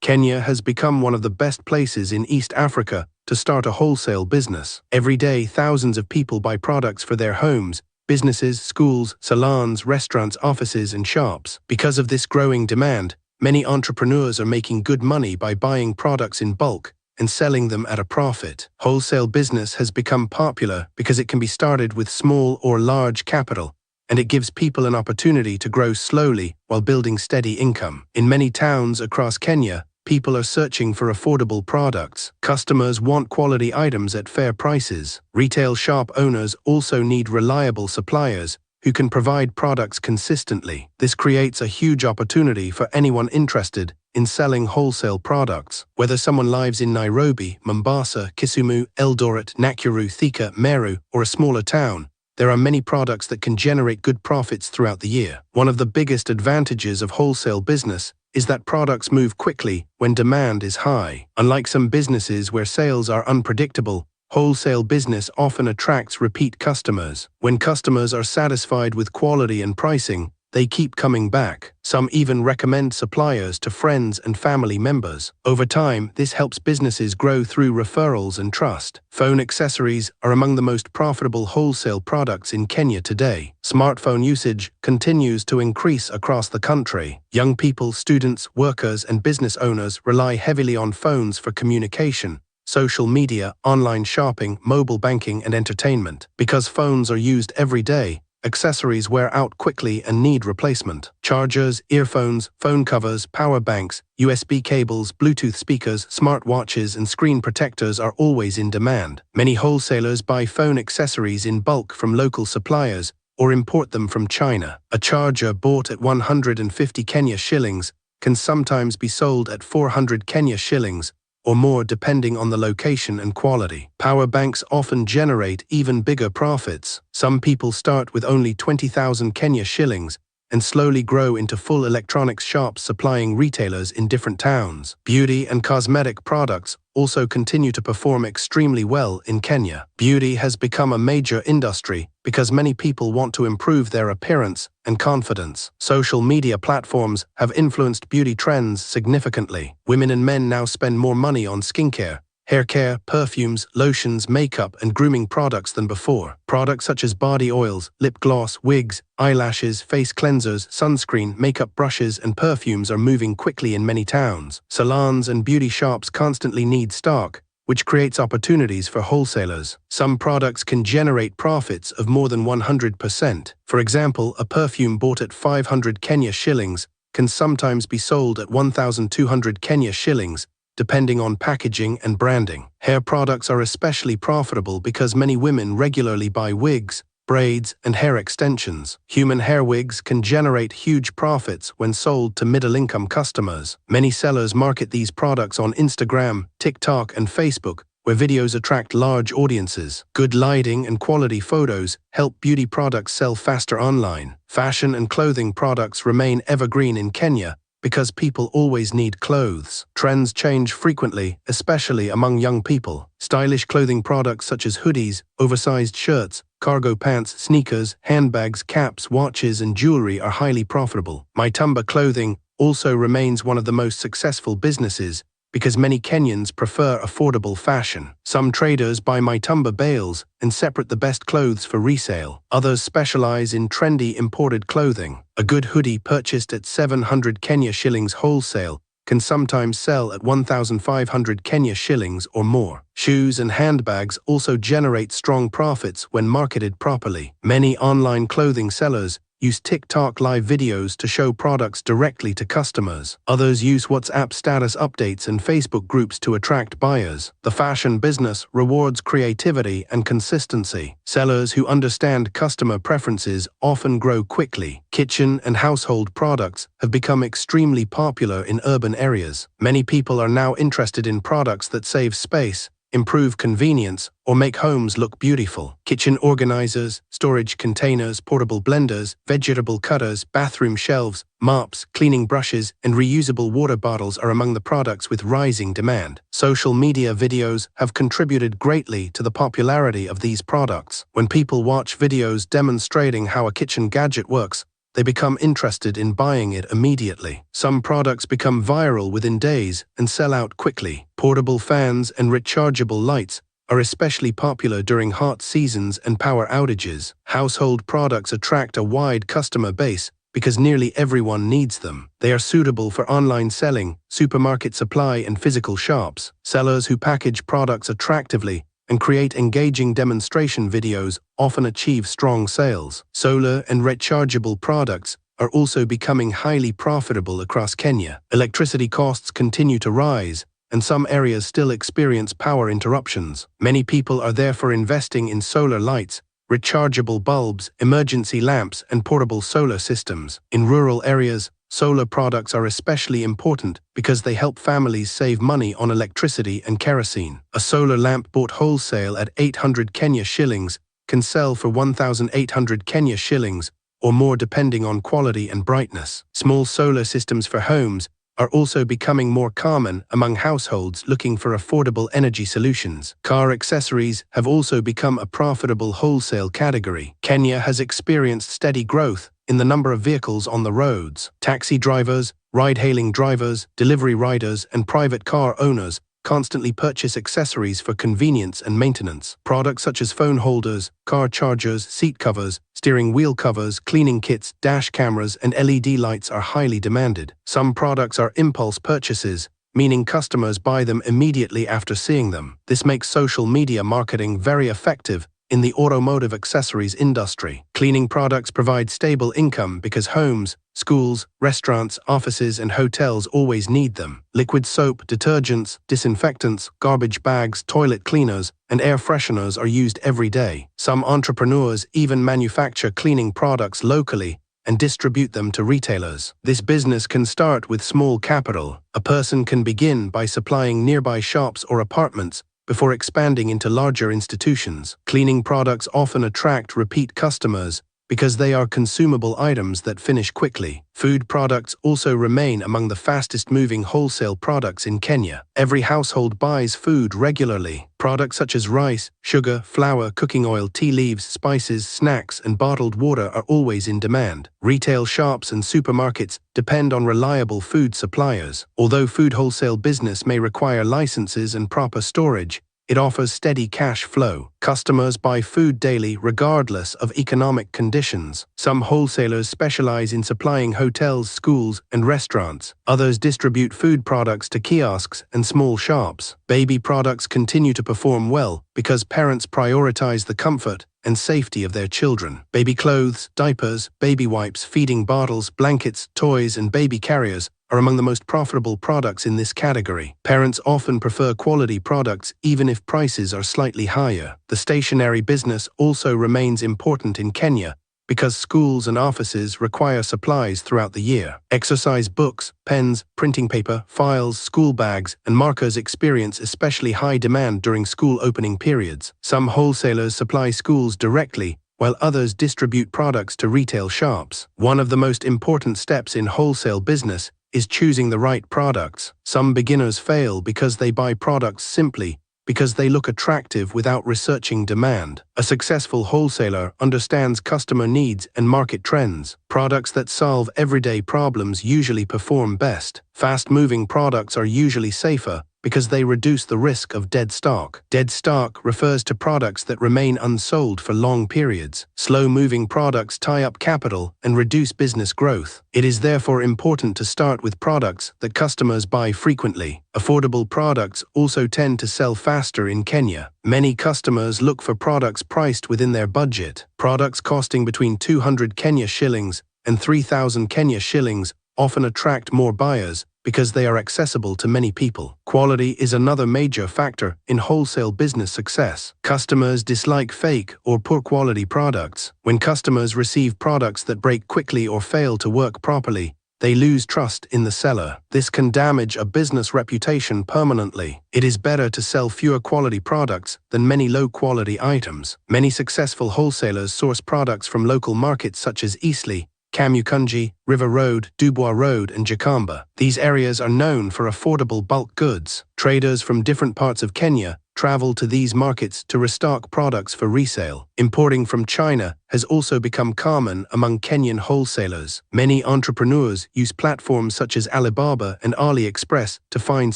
Kenya has become one of the best places in East Africa to start a wholesale business. Every day, thousands of people buy products for their homes, businesses, schools, salons, restaurants, offices, and shops. Because of this growing demand, many entrepreneurs are making good money by buying products in bulk and selling them at a profit. Wholesale business has become popular because it can be started with small or large capital, and it gives people an opportunity to grow slowly while building steady income. In many towns across Kenya, people are searching for affordable products. Customers want quality items at fair prices. Retail shop owners also need reliable suppliers who can provide products consistently. This creates a huge opportunity for anyone interested in selling wholesale products. Whether someone lives in Nairobi, Mombasa, Kisumu, Eldoret, Nakuru, Thika, Meru, or a smaller town, there are many products that can generate good profits throughout the year. One of the biggest advantages of wholesale business is that products move quickly when demand is high. Unlike some businesses where sales are unpredictable, wholesale business often attracts repeat customers. When customers are satisfied with quality and pricing, they keep coming back. Some even recommend suppliers to friends and family members. Over time, this helps businesses grow through referrals and trust. Phone accessories are among the most profitable wholesale products in Kenya today. Smartphone usage continues to increase across the country. Young people, students, workers, and business owners rely heavily on phones for communication, social media, online shopping, mobile banking, and entertainment. Because phones are used every day, accessories wear out quickly and need replacement. Chargers, earphones, phone covers, power banks, USB cables, Bluetooth speakers, smartwatches, and screen protectors are always in demand. Many wholesalers buy phone accessories in bulk from local suppliers or import them from China. A charger bought at 150 Kenya shillings can sometimes be sold at 400 Kenya shillings or more depending on the location and quality. Power banks often generate even bigger profits. Some people start with only 20,000 Kenya shillings and slowly grow into full electronics shops supplying retailers in different towns. Beauty and cosmetic products also continue to perform extremely well in Kenya. Beauty has become a major industry because many people want to improve their appearance and confidence. Social media platforms have influenced beauty trends significantly. Women and men now spend more money on skincare, hair care, perfumes, lotions, makeup, and grooming products than before. Products such as body oils, lip gloss, wigs, eyelashes, face cleansers, sunscreen, makeup brushes, and perfumes are moving quickly in many towns. Salons and beauty shops constantly need stock, which creates opportunities for wholesalers. Some products can generate profits of more than 100%. For example, a perfume bought at 500 Kenya shillings can sometimes be sold at 1,200 Kenya shillings, depending on packaging and branding. Hair products are especially profitable because many women regularly buy wigs, braids, and hair extensions. Human hair wigs can generate huge profits when sold to middle-income customers. Many sellers market these products on Instagram, TikTok, and Facebook, where videos attract large audiences. Good lighting and quality photos help beauty products sell faster online. Fashion and clothing products remain evergreen in Kenya because people always need clothes. Trends change frequently, especially among young people. Stylish clothing products such as hoodies, oversized shirts, cargo pants, sneakers, handbags, caps, watches, and jewelry are highly profitable. Mitumba clothing also remains one of the most successful businesses because many Kenyans prefer affordable fashion. Some traders buy Mitumba bales and separate the best clothes for resale. Others specialize in trendy imported clothing. A good hoodie purchased at 700 Kenya shillings wholesale can sometimes sell at 1,500 Kenya shillings or more. Shoes and handbags also generate strong profits when marketed properly. Many online clothing sellers use TikTok live videos to show products directly to customers. Others use WhatsApp status updates and Facebook groups to attract buyers. The fashion business rewards creativity and consistency. Sellers who understand customer preferences often grow quickly. Kitchen and household products have become extremely popular in urban areas. Many people are now interested in products that save space, improve convenience, or make homes look beautiful. Kitchen organizers, storage containers, portable blenders, vegetable cutters, bathroom shelves, mops, cleaning brushes, and reusable water bottles are among the products with rising demand. Social media videos have contributed greatly to the popularity of these products. When people watch videos demonstrating how a kitchen gadget works, they become interested in buying it immediately. Some products become viral within days and sell out quickly. Portable fans and rechargeable lights are especially popular during hot seasons and power outages. Household products attract a wide customer base because nearly everyone needs them. They are suitable for online selling, supermarket supply, and physical shops. Sellers who package products attractively and create engaging demonstration videos often achieve strong sales. Solar and rechargeable products are also becoming highly profitable across Kenya. Electricity costs continue to rise, and some areas still experience power interruptions. Many people are therefore investing in solar lights, rechargeable bulbs, emergency lamps, and portable solar systems. In rural areas, solar products are especially important because they help families save money on electricity and kerosene. A solar lamp bought wholesale at 800 Kenya shillings can sell for 1,800 Kenya shillings or more depending on quality and brightness. Small solar systems for homes are also becoming more common among households looking for affordable energy solutions. Car accessories have also become a profitable wholesale category. Kenya has experienced steady growth in the number of vehicles on the roads. Taxi drivers, ride-hailing drivers, delivery riders, and private car owners constantly purchase accessories for convenience and maintenance. Products such as phone holders, car chargers, seat covers, steering wheel covers, cleaning kits, dash cameras, and LED lights are highly demanded. Some products are impulse purchases, meaning customers buy them immediately after seeing them. This makes social media marketing very effective in the automotive accessories industry. Cleaning products provide stable income because homes, schools, restaurants, offices, and hotels always need them. Liquid soap, detergents, disinfectants, garbage bags, toilet cleaners, and air fresheners are used every day. Some entrepreneurs even manufacture cleaning products locally and distribute them to retailers. This business can start with small capital. A person can begin by supplying nearby shops or apartments before expanding into larger institutions. Cleaning products often attract repeat customers because they are consumable items that finish quickly. Food products also remain among the fastest-moving wholesale products in Kenya. Every household buys food regularly. Products such as rice, sugar, flour, cooking oil, tea leaves, spices, snacks, and bottled water are always in demand. Retail shops and supermarkets depend on reliable food suppliers. Although food wholesale business may require licenses and proper storage, it offers steady cash flow. Customers buy food daily regardless of economic conditions. Some wholesalers specialize in supplying hotels, schools, and restaurants. Others distribute food products to kiosks and small shops. Baby products continue to perform well because parents prioritize the comfort and safety of their children. Baby clothes, diapers, baby wipes, feeding bottles, blankets, toys, and baby carriers are among the most profitable products in this category. Parents often prefer quality products even if prices are slightly higher. The stationery business also remains important in Kenya because schools and offices require supplies throughout the year. Exercise books, pens, printing paper, files, school bags, and markers experience especially high demand during school opening periods. Some wholesalers supply schools directly, while others distribute products to retail shops. One of the most important steps in wholesale business is choosing the right products. Some beginners fail because they buy products simply because they look attractive without researching demand. A successful wholesaler understands customer needs and market trends. Products that solve everyday problems usually perform best. Fast-moving products are usually safer because they reduce the risk of dead stock. Dead stock refers to products that remain unsold for long periods. Slow-moving products tie up capital and reduce business growth. It is therefore important to start with products that customers buy frequently. Affordable products also tend to sell faster in Kenya. Many customers look for products priced within their budget. Products costing between 200 Kenya shillings and 3,000 Kenya shillings often attract more buyers because they are accessible to many people. Quality is another major factor in wholesale business success. Customers dislike fake or poor quality products. When customers receive products that break quickly or fail to work properly, they lose trust in the seller. This can damage a business reputation permanently. It is better to sell fewer quality products than many low-quality items. Many successful wholesalers source products from local markets such as Eastleigh, Kamukunji, River Road, Dubois Road, and Jakamba. These areas are known for affordable bulk goods. Traders from different parts of Kenya travel to these markets to restock products for resale. Importing from China has also become common among Kenyan wholesalers. Many entrepreneurs use platforms such as Alibaba and AliExpress to find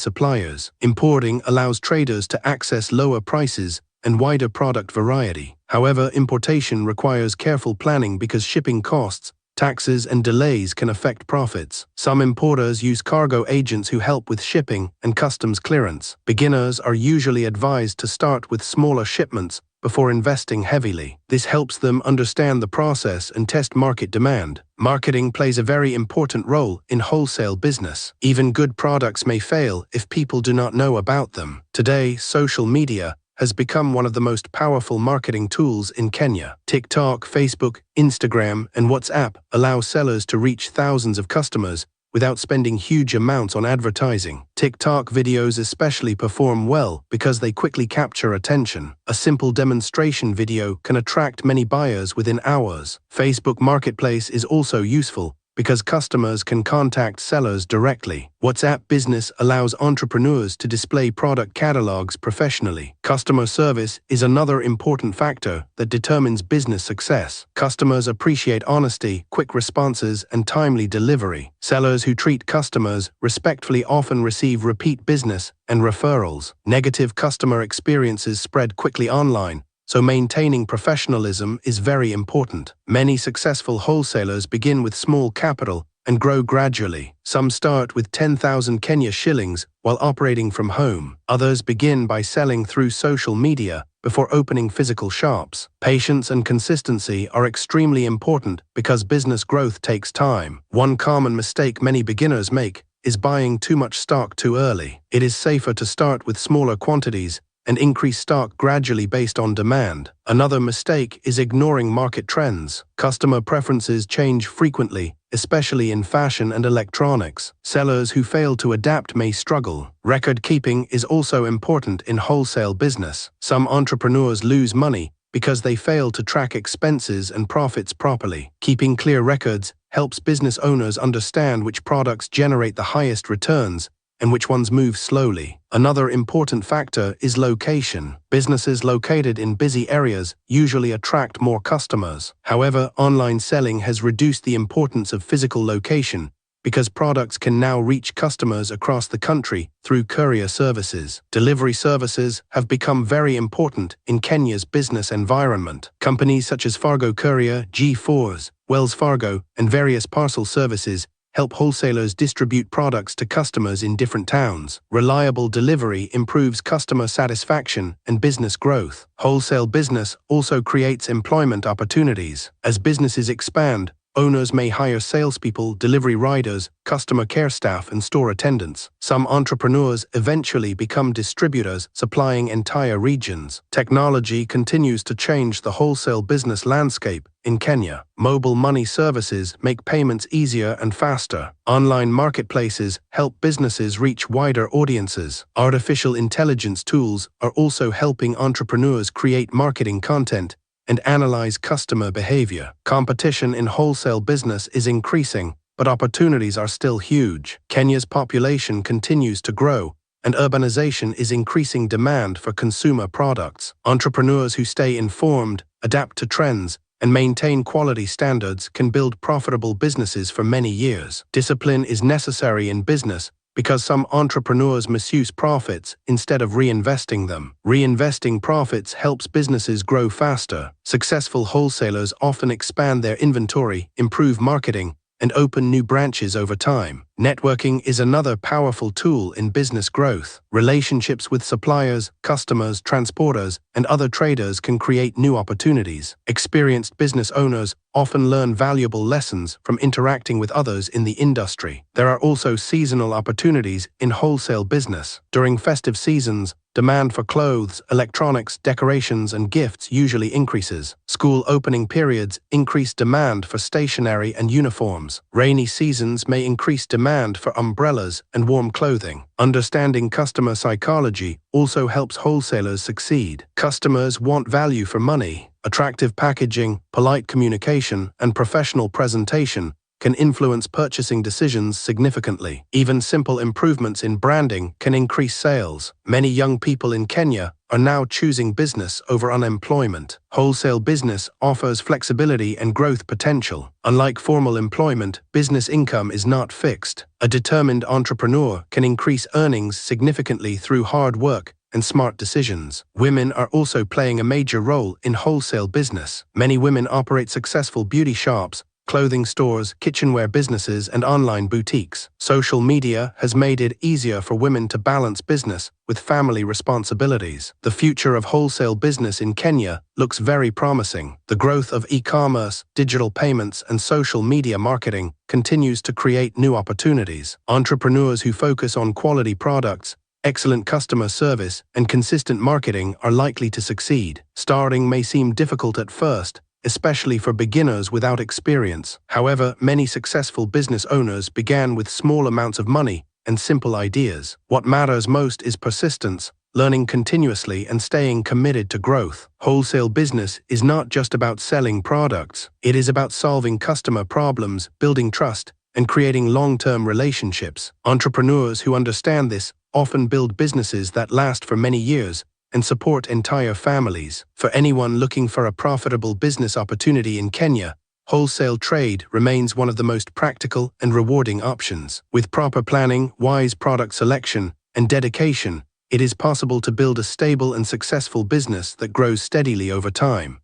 suppliers. Importing allows traders to access lower prices and wider product variety. However, importation requires careful planning because shipping costs, taxes, and delays can affect profits. Some importers use cargo agents who help with shipping and customs clearance. Beginners are usually advised to start with smaller shipments before investing heavily. This helps them understand the process and test market demand. Marketing plays a very important role in wholesale business. Even good products may fail if people do not know about them. Today, social media has become one of the most powerful marketing tools in Kenya. TikTok, Facebook, Instagram, and WhatsApp allow sellers to reach thousands of customers without spending huge amounts on advertising. TikTok videos especially perform well because they quickly capture attention. A simple demonstration video can attract many buyers within hours. Facebook Marketplace is also useful because customers can contact sellers directly. WhatsApp Business allows entrepreneurs to display product catalogs professionally. Customer service is another important factor that determines business success. Customers appreciate honesty, quick responses, and timely delivery. Sellers who treat customers respectfully often receive repeat business and referrals. Negative customer experiences spread quickly online, so maintaining professionalism is very important. Many successful wholesalers begin with small capital and grow gradually. Some start with 10,000 Kenya shillings while operating from home. Others begin by selling through social media before opening physical shops. Patience and consistency are extremely important because business growth takes time. One common mistake many beginners make is buying too much stock too early. It is safer to start with smaller quantities and increase stock gradually based on demand. Another mistake is ignoring market trends. Customer preferences change frequently, especially in fashion and electronics. Sellers who fail to adapt may struggle. Record keeping is also important in wholesale business. Some entrepreneurs lose money because they fail to track expenses and profits properly. Keeping clear records helps business owners understand which products generate the highest returns and which ones move slowly. Another important factor is location. Businesses located in busy areas usually attract more customers. However, online selling has reduced the importance of physical location because products can now reach customers across the country through courier services. Delivery services have become very important in Kenya's business environment. Companies such as Fargo Courier, G4s, Wells Fargo, and various parcel services help wholesalers distribute products to customers in different towns. Reliable delivery improves customer satisfaction and business growth. Wholesale business also creates employment opportunities. As businesses expand, owners may hire salespeople, delivery riders, customer care staff, and store attendants. Some entrepreneurs eventually become distributors, supplying entire regions. Technology continues to change the wholesale business landscape in Kenya. Mobile money services make payments easier and faster. Online marketplaces help businesses reach wider audiences. Artificial intelligence tools are also helping entrepreneurs create marketing content and analyze customer behavior. Competition in wholesale business is increasing, but opportunities are still huge. Kenya's population continues to grow, and urbanization is increasing demand for consumer products. Entrepreneurs who stay informed, adapt to trends, and maintain quality standards can build profitable businesses for many years. Discipline is necessary in business because some entrepreneurs misuse profits instead of reinvesting them. Reinvesting profits helps businesses grow faster. Successful wholesalers often expand their inventory, improve marketing, and open new branches over time. Networking is another powerful tool in business growth. Relationships with suppliers, customers, transporters, and other traders can create new opportunities. Experienced business owners often learn valuable lessons from interacting with others in the industry. There are also seasonal opportunities in wholesale business. During festive seasons, demand for clothes, electronics, decorations, and gifts usually increases. School opening periods increase demand for stationery and uniforms. Rainy seasons may increase demand for umbrellas and warm clothing. Understanding customer psychology also helps wholesalers succeed. Customers want value for money. Attractive packaging, polite communication, and professional presentation can influence purchasing decisions significantly. Even simple improvements in branding can increase sales. Many young people in Kenya are now choosing business over unemployment. Wholesale business offers flexibility and growth potential. Unlike formal employment, business income is not fixed. A determined entrepreneur can increase earnings significantly through hard work and smart decisions. Women are also playing a major role in wholesale business. Many women operate successful beauty shops, clothing stores, kitchenware businesses, and online boutiques. Social media has made it easier for women to balance business with family responsibilities. The future of wholesale business in Kenya looks very promising. The growth of e-commerce, digital payments, and social media marketing continues to create new opportunities. Entrepreneurs who focus on quality products, excellent customer service, and consistent marketing are likely to succeed. Starting may seem difficult at first, especially for beginners without experience. However, many successful business owners began with small amounts of money and simple ideas. What matters most is persistence, learning continuously, and staying committed to growth. Wholesale business is not just about selling products. It is about solving customer problems, building trust, and creating long-term relationships. Entrepreneurs who understand this often build businesses that last for many years and support entire families. For anyone looking for a profitable business opportunity in Kenya, wholesale trade remains one of the most practical and rewarding options. With proper planning, wise product selection, and dedication, it is possible to build a stable and successful business that grows steadily over time.